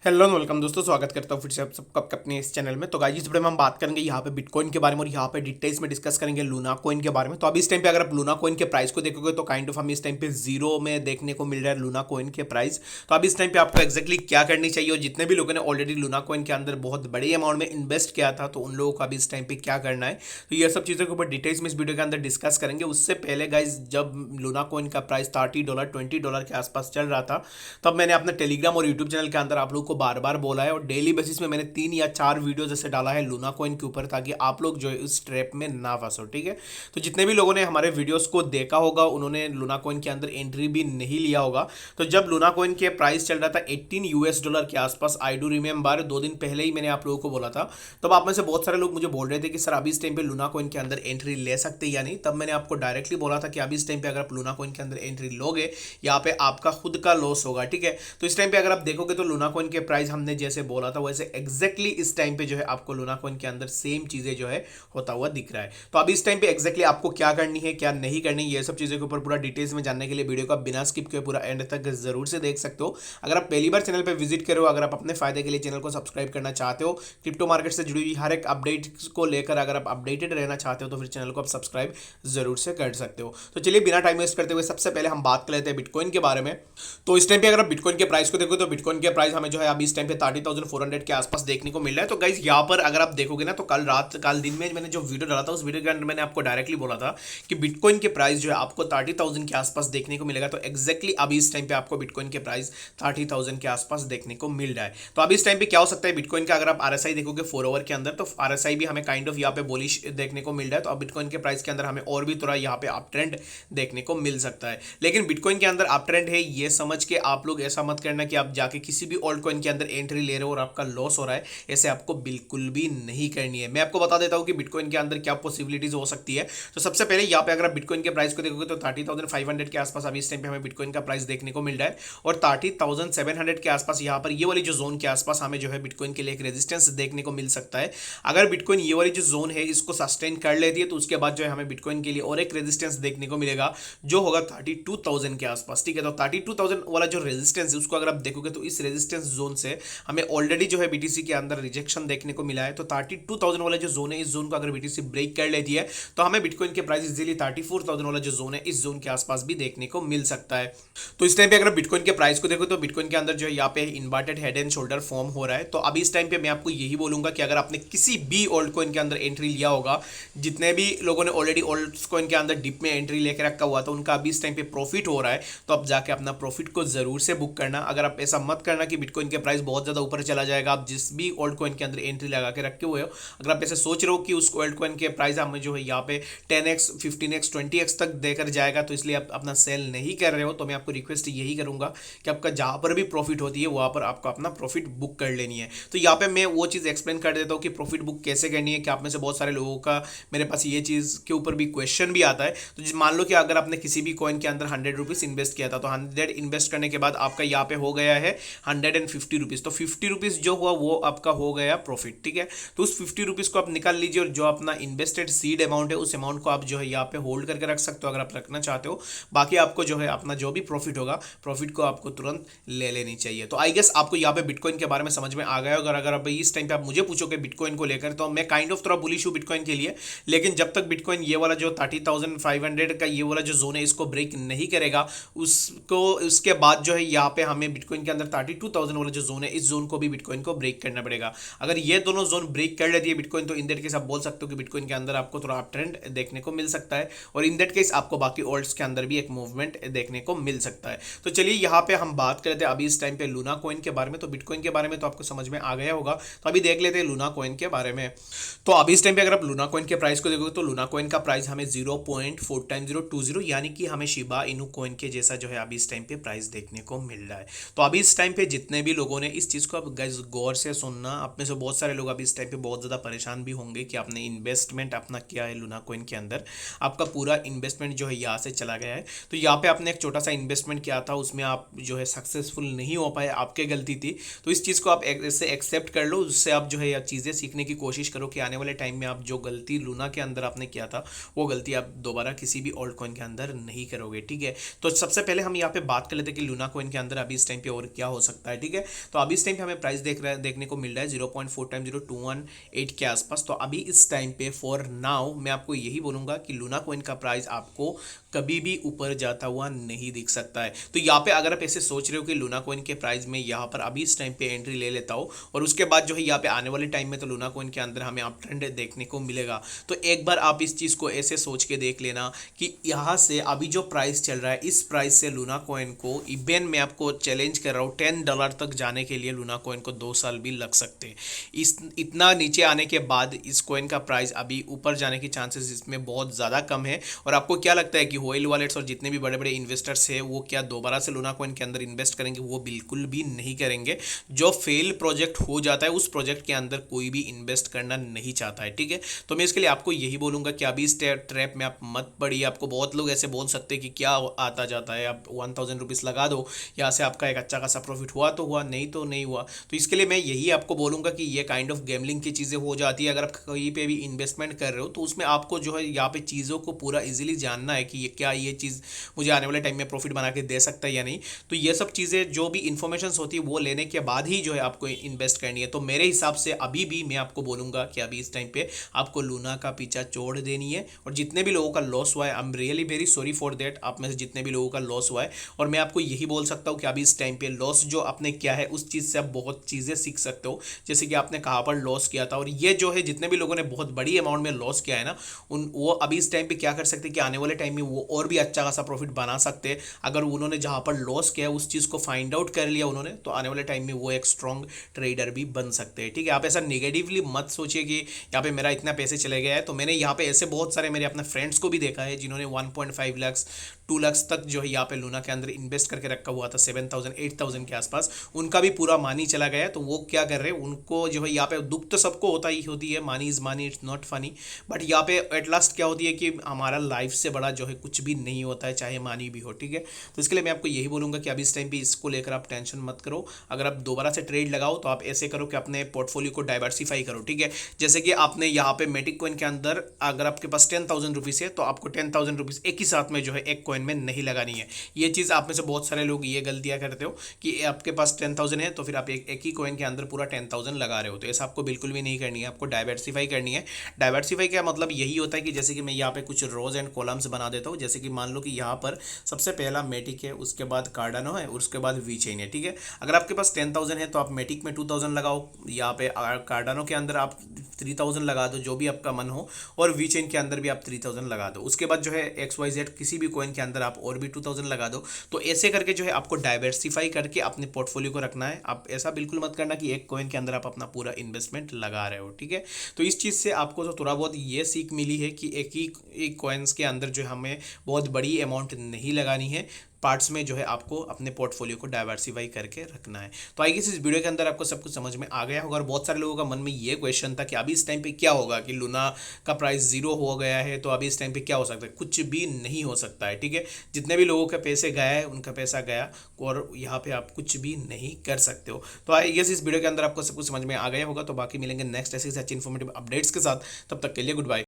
Hello welcome दोस्तों, स्वागत करता हूँ फिर से आप सबका अपने इस चैनल में। तो गाइस इस वीडियो में हम बात करेंगे यहाँ पे बिटकॉइन के बारे में और यहाँ पे डिटेल्स में डिस्कस करेंगे लूना कॉइन के बारे में। तो अभी इस टाइम पे अगर आप लूना कॉइन के प्राइस को देखोगे तो काइंड ऑफ हमें इस टाइम पे जीरो में देखने को मिल रहा है लूना कॉइन के प्राइस। तो अभी इस टाइम पे आपको एक्जैक्टली क्या करनी चाहिए और जितने भी लोगों ने ऑलरेडी लूना कॉइन के अंदर बहुत बड़ी अमाउंट में इन्वेस्ट किया था तो उन लोगों को अभी इस टाइम पे क्या करना है, तो ये सब चीज़ों के ऊपर डिटेल्स में इस वीडियो के अंदर डिस्कस करेंगे। उससे पहले गाइज जब लूना कॉइन का प्राइस $30 $20 के आसपास चल रहा था तब मैंने अपने टेलीग्राम और यूट्यूब चैनल के अंदर आप लोगों को बार बार बोला है और डेली बेसिस में मैंने 3 या 4 वीडियो जैसे डाला है लूना कॉइन के ऊपर, ताकि आप लोग जो है इस ट्रैप में ना फंसो। ठीक है, तो जितने भी लोगों ने हमारे वीडियोस को देखा होगा उन्होंने लूना कॉइन के अंदर एंट्री भी नहीं लिया होगा। तो जब लूना कॉइन के प्राइस चल रहा था $18 के आसपास, आई डू रिमेंबर 2 दिन पहले ही मैंने आप लोगों को बोला था। तब आप में से बहुत सारे लोग मुझे बोल रहे थे कि सर अभी इस टाइम पे लूना कॉइन के अंदर एंट्री ले सकते या नहीं। तब मैंने आपको डायरेक्टली बोला था कि अभी इस टाइम पे अगर आप लूना कॉइन के अंदर एंट्री लोगे यहाँ पे आपका खुद का लॉस होगा। ठीक है, तो इस टाइम पे अगर आप देखोगे तो लूना कॉइन के प्राइस हमने जैसे बोला था वैसे एग्जैक्टली इस टाइम पे जो है आपको लूना कॉइन के अंदर सेम चीजें जो है होता हुआ दिख रहा है। तो अभी इस टाइम पे एग्जैक्टली आपको क्या करनी है क्या नहीं करनी, ये सब चीजों के ऊपर पूरा डिटेल्स में जानने के लिए वीडियो को बिना स्किप किए पूरा एंड तक जरूर से देख सकते हो। अगर आप पहली बार चैनल पे विजिट करो, अगर आप अपने फायदे के लिए चैनल को सब्सक्राइब करना चाहते हो, क्रिप्टो मार्केट से जुड़ी हुई हर एक अपडेट को लेकर अगर आप अपडेटेड रहना चाहते हो तो फिर चैनल को आप सब्सक्राइब जरूर से कर सकते हो। तो चलिए बिना टाइम वेस्ट करते हुए सबसे पहले हम बात कर लेते हैं बिटकॉइन के बारे में। तो इस टाइम पे अगर आप बिटकॉइन के प्राइस को देखो तो बिटकॉइन के प्राइस हमें जो है अभी इस टाइम पे 30,400 के आसपास देखने को मिल रहा है। तो गाइज यहाँ पर अगर आप देखोगे ना तो कल दिन में मैंने जो वीडियो डाला था उस वीडियो के अंदर मैंने आपको डायरेक्टली बोला था कि बिटकॉइन के प्राइस जो है आपको 30,000 के आसपास देखने को मिलेगा। तो एक्जैक्टली अभी इस टाइम पे आपको बिटकॉइन के प्राइस 30,000 के आसपास देखने को मिल रहा है। तो अभी इस टाइम पे क्या हो सकता है बिटकॉइन का, अगर आप आरएसआई देखोगे 4 आवर के अंदर तो आरएसआई भी हमें काइंड ऑफ यहाँ पे बोलिश देखने को मिल रहा है। तो अब बिटकॉइन के प्राइस के अंदर हमें और भी थोड़ा यहाँ पे अप ट्रेंड देखने को मिल सकता है। लेकिन बिटकॉइन के अंदर अप ट्रेंड है ये समझ के आप लोग ऐसा मत करना कि आप जाके किसी भी ऑल्ट कॉइन के अंदर एंट्री ले रहे हो और आपका लॉस हो रहा है। ऐसे आपको बिल्कुल भी नहीं करनी है। मैं आपको बता देता हूं कि बिटकॉइन के अंदर क्या पॉसिबिलिटीज हो सकती है। तो सबसे पहले यहाँ पे अगर आप बिटकॉइन के प्राइस को देखोगे तो 30,500 के आसपास अभी इस टाइम पे हमें बिटकॉइन का प्राइस देखने को मिल रहा है और 30,700 के आसपास यहाँ पर ये वाली जो जोन के आसपास हमें जो है बिटकॉइन के लिए एक रेजिस्टेंस देखने को मिल सकता है। अगर बिटकॉइन ये वाली जो जोन है इसको सस्टेन कर लेती है तो उसके बाद जो है हमें बिटकॉइन के लिए और एक रेजिस्टेंस देखने को मिलेगा जो होगा 32,000 के आसपास। ठीक है, तो 32,000 वाला जो रेजिस्टेंस है उसको अगर आप देखोगे तो इस रेजिस्टेंस जोन से हमें ऑलरेडी जो है बीटीसी के अंदर रिजेक्शन देखने को मिला है। तो 32,000 वाला जो जोन है इस जोन को अगर बीटीसी ब्रेक कर लेती है तो हमें बिटकॉइन के प्राइस इजीली 34,000 वाला जो जोन है इस जोन के आसपास भी देखने को मिल सकता है। तो इस टाइम पे अगर बिटकॉइन के प्राइस को देखो तो बिटकॉइन के अंदर जो है यहाँ पे inverted head and shoulder form हो रहा है। तो अभी इस टाइम पे मैं आपको यही बोलूंगा कि अगर आपने किसी भी ओल्ड कॉइन के अंदर एंट्री लिया होगा, जितने भी लोगों ने ऑलरेडी ओल्ड कॉइन के अंदर डिप में एंट्री लेकर रखा हुआ था उनका अभी इस टाइम पे प्रॉफिट हो रहा है, तो आप जाके अपना प्रॉफिट को जरूर से बुक करना। अगर आप ऐसा मत करना कि बिटकॉइन के प्राइस बहुत ज्यादा ऊपर चला जाएगा, आप जिस भी ओल्ड कॉइन के अंदर एंट्री लगा के रखे हुए हो अगर आप ऐसे सोच रहे हो कि उस ओल्ड कॉइन के प्राइस हमें जो है यहाँ पे 10x 15x 20x तक देकर जाएगा तो इसलिए आप अपना सेल नहीं कर रहे हो, तो मैं आपको रिक्वेस्ट यही करूंगा कि आपका जहां पर भी प्रॉफिट होती है वहां पर आपको अपना प्रॉफिट बुक कर लेनी है। तो यहाँ पे मैं वो चीज़ एक्सप्लेन कर देता हूँ कि प्रॉफिट बुक कैसे करनी है, कि आप में से बहुत सारे लोगों का मेरे पास ये चीज़ के ऊपर भी क्वेश्चन भी आता है। तो मान लो कि अगर आपने किसी भी कॉइन के अंदर 100 रुपीज़ इन्वेस्ट किया था तो 100 इन्वेस्ट करने के बाद आपका यहाँ पे हो गया है 150 रुपीज़, तो 50 रुपीज़ जो हुआ वो आपका हो गया प्रॉफिट। ठीक है, तो उस 50 रुपीज़ को आप निकाल लीजिए और जो अपना इन्वेस्टेड सीड अमाउंट है उस अमाउंट को आप जो है यहाँ पे होल्ड करके रख सकते हो अगर आप रखना चाहते हो। बाकी आपको जो है अपना जो भी प्रॉफिट होगा प्रॉफिट को आपको तुरंत ले लेनी चाहिए। तो आई गेस आपको यहाँ पे बिटकॉइन के बारे में समझ में आ गया होगा। अगर आप इस टाइम पे आप मुझे पूछोगे बिटकॉइन को लेकर तो मैं काइंड ऑफ थोड़ा बुलिश हूँ बिटकॉइन के लिए, लेकिन जब तक बिटकॉइन ये वाला जो 30,500 का ये वाला जो जोन है इसको ब्रेक नहीं करेगा उसको उसके बाद जो है यहाँ पे हमें बिटकॉइन के अंदर 32,000 वाला जो जोन है इस जोन को भी बिटकॉइन को ब्रेक करना पड़ेगा। अगर ये दोनों जोन ब्रेक कर लेती है बिटकॉइन तो इन दैट केस आप बोल सकते हो कि बिटकॉइन के अंदर आपको थोड़ा अप ट्रेंड देखने को मिल सकता है और इन दैट केस आपको बाकी ऑल्ट्स के अंदर भी एक मूवमेंट देखने को मिल सकता है। तो चलिए यहाँ पे हम बात कर लेते हैं अभी इस टाइम पे लूना कॉइन के बारे में। तो बिटकॉइन के बारे में तो आपको समझ में आ गया होगा, तो अभी देख लेते हैं लूना कॉइन के बारे में। तो अभी इस टाइम पे अगर आप लूना कॉइन के प्राइस को देखोगे तो लूना कॉइन का प्राइस हमें 0.4 यानी कि हमें शिबा इनू कॉइन के जैसा जो है अभी इस टाइम पे प्राइस देखने को मिल रहा है। तो अभी इस टाइम पे जितने भी लोगों ने इस चीज़ को अब गाइस गौर से सुनना, आप में से बहुत सारे लोग अभी इस टाइम पे बहुत ज़्यादा परेशान भी होंगे कि आपने इन्वेस्टमेंट अपना किया है लूना कॉइन के अंदर, आपका पूरा इन्वेस्टमेंट जो है यहाँ से चला गया है। तो यहाँ पे आपने एक छोटा सा इन्वेस्टमेंट किया था उसमें आप जो है सक्सेसफुल नहीं हो पाए, आपकी गलती थी। तो इस चीज़ को आप ऐसे एक्सेप्ट कर लो, उससे आप जो है यह चीज़ें सीखने की कोशिश करो कि आने वाले टाइम में आप जो गलती लूना के अंदर आपने किया था वो गलती आप दोबारा किसी भी ओल्ड कॉइन के अंदर नहीं करोगे। ठीक है, तो सबसे पहले हम यहाँ पे बात कर लेते हैं कि लूना कॉइन के अंदर अभी इस टाइम पे और क्या हो सकता है। ठीक है, तो अभी इस टाइम पे हमें प्राइस देखने को मिल रहा है 0.4 टाइम 0218 के आसपास। तो अभी इस टाइम पे फॉर नाउ मैं आपको यही बोलूंगा कि लूना कॉइन का प्राइस आपको कभी भी ऊपर जाता हुआ नहीं दिख सकता है। तो यहाँ पे अगर आप ऐसे सोच रहे हो कि लूना कॉइन के प्राइस में यहाँ पर अभी इस टाइम पे एंट्री ले लेता हो और उसके बाद जो है यहाँ पे आने वाले टाइम में तो लूना कॉइन के अंदर हमें अप ट्रेंड देखने को मिलेगा, तो एक बार आप इस चीज़ को ऐसे सोच के देख लेना कि यहाँ से अभी जो प्राइस चल रहा है इस प्राइस से लूना कॉइन को इवन मैं आपको चैलेंज कर रहा हूँ $10 तक जाने के लिए लूना कॉइन को 2 साल भी लग सकते हैं। इस इतना नीचे आने के बाद इस कॉइन का प्राइस अभी ऊपर जाने की चांसेस इसमें बहुत ज़्यादा कम है। और आपको क्या लगता है कि व्हेल वॉलेट्स और जितने भी बड़े बड़े इन्वेस्टर्स हैं वो क्या दोबारा से लूना कॉइन के अंदर इन्वेस्ट करेंगे? वो बिल्कुल भी नहीं करेंगे। जो फेल प्रोजेक्ट हो जाता है उस प्रोजेक्ट के अंदर कोई भी इन्वेस्ट करना नहीं चाहता है, ठीक है। तो मैं इसके लिए आपको यही बोलूंगा कि अभी इस ट्रैप में आप मत पड़िए। आपको बहुत लोग ऐसे बोल सकते हैं कि क्या आता जाता है, आप 1000 रुपीज़ लगा दो, यहाँ से आपका एक अच्छा खासा प्रॉफिट हुआ तो हुआ, नहीं तो नहीं हुआ। तो इसके लिए मैं यही आपको बोलूंगा कि ये काइंड ऑफ गैम्बलिंग की चीज़ें हो जाती है। अगर आप कहीं पे भी इन्वेस्टमेंट कर रहे हो तो उसमें आपको जो है यहाँ पे चीज़ों को पूरा इजीली जानना है कि ये क्या ये चीज़ मुझे आने वाले टाइम में प्रॉफिट बना के दे सकता है या नहीं। तो ये सब चीज़ें जो भी इन्फॉर्मेशन होती है वो लेने के बाद ही जो है आपको इन्वेस्ट करनी है। तो मेरे हिसाब से अभी भी मैं आपको बोलूँगा कि अभी इस टाइम पे आपको लूना का पीछा छोड़ देनी है। और जितने भी लोगों का लॉस हुआ है, I am really very sorry for that, आप में से जितने भी लोगों का लॉस हुआ है। और मैं आपको यही बोल सकता हूँ कि अभी इस टाइम पे लॉस जो आपने किया है उस चीज़ से आप बहुत चीज़ें सीख सकते हो, जैसे कि आपने कहाँ पर लॉस किया था। और ये जो है जितने भी लोगों ने बहुत बड़ी अमाउंट में लॉस किया है ना, वो अभी इस टाइम पे क्या कर सकते हैं कि आने वाले टाइम में वो और भी अच्छा खासा प्रॉफिट बना सकते हैं। अगर उन्होंने जहाँ पर लॉस किया है उस चीज़ को फाइंड आउट कर लिया उन्होंने, तो आने वाले टाइम में वो एक स्ट्रॉन्ग ट्रेडर भी बन सकते हैं, ठीक है। आप ऐसा निगेटिवली मत सोचिए कि यहाँ पे मेरा इतना पैसे चले गया है। तो मैंने यहाँ पे ऐसे बहुत सारे मेरे अपने फ्रेंड्स को भी देखा है जिन्होंने 1.5 लाख 2 लाख तक जो है यहाँ पे लूना के अंदर इन्वेस्ट करके रखा हुआ था, 7000 8000 के आसपास। उनका भी पूरा मानी चला गया। तो वो क्या कर रहे हैं, उनको जो है यहाँ पे दुख तो सबको होता ही होती है, मानी इज मानी, इट्स नॉट फनी। बट यहाँ पे एट लास्ट क्या होती है कि हमारा लाइफ से बड़ा जो है कुछ भी नहीं होता है, चाहे मानी भी हो, ठीक है। तो इसके लिए मैं आपको यही बोलूँगा कि अभी इस टाइम पे इसको लेकर आप टेंशन मत करो। अगर आप दोबारा से ट्रेड लगाओ तो आप ऐसे करो कि अपने पोर्टफोलियो को डाइवर्सिफाई करो, ठीक है। जैसे कि आपने यहाँ पे मेटिक कॉइन के अंदर अगर आपके पास 10,000 रुपीज़ है तो आपको 10,000 रुपीज़ एक ही साथ में जो है एक कॉइन में नहीं लगानी है। ये चीज़ आप में से बहुत सारे लोग ये गलतियाँ करते हो कि आपके पास 10,000 है तो फिर आप एक ही कॉइन के अंदर पूरा 10,000 लगा रहे हो। तो ऐसा आपको बिल्कुल भी नहीं करनी है, आपको डाइवर्सिफाई करनी है। डाइवर्सिफाई का मतलब यही होता है कि जैसे कि मैं यहाँ पे कुछ रोज एंड कॉलम्स बना देता हूँ। जैसे कि मान लो कि यहाँ पर सबसे पहला मेटिक है, उसके बाद कार्डानो है, उसके बाद वी चेन है, ठीक है। अगर आपके पास 10,000 है तो आप मेटिक में 2,000 लगाओ, यहाँ पे कार्डानो के अंदर आप 3,000 लगा दो, जो भी आपका मन हो, और वी चेन के अंदर भी आप 3,000 लगा दो। उसके बाद जो है XYZ किसी भी कॉइन के अंदर आप और भी 2,000 लगा दो। तो ऐसे करके जो है आपको डाइवर्सिफाई करके अपने पोर्टफोलियो को रखना है। आप ऐसा बिल्कुल मत करना कि एक कॉइन के अंदर आप अपना पूरा इन्वेस्टमेंट लगा रहे हो, ठीक है। तो इस चीज़ से आपको तो थोड़ा बहुत ये सीख मिली है कि एक कॉइन्स के अंदर जो हमें बहुत बड़ी अमाउंट नहीं लगानी है, पार्ट्स में जो है आपको अपने पोर्टफोलियो को डाइवर्सिफाई करके रखना है। तो आई गेस इस वीडियो के अंदर आपको सब कुछ समझ में आ गया होगा। और बहुत सारे लोगों का मन में ये क्वेश्चन था कि अभी इस टाइम पे क्या होगा, कि लूना का प्राइस 0 हो गया है तो अभी इस टाइम पे क्या हो सकता है। कुछ भी नहीं हो सकता है, ठीक है। जितने भी लोगों के पैसे गए हैं उनका पैसा गया, और यहाँ पे आप कुछ भी नहीं कर सकते हो। तो आई गेस इस वीडियो के अंदर आपको सब कुछ समझ में आ गया होगा। तो बाकी मिलेंगे नेक्स्ट ऐसी अच्छी इन्फॉर्मेटिव अपडेट्स के साथ, तब तक के लिए गुड बाय।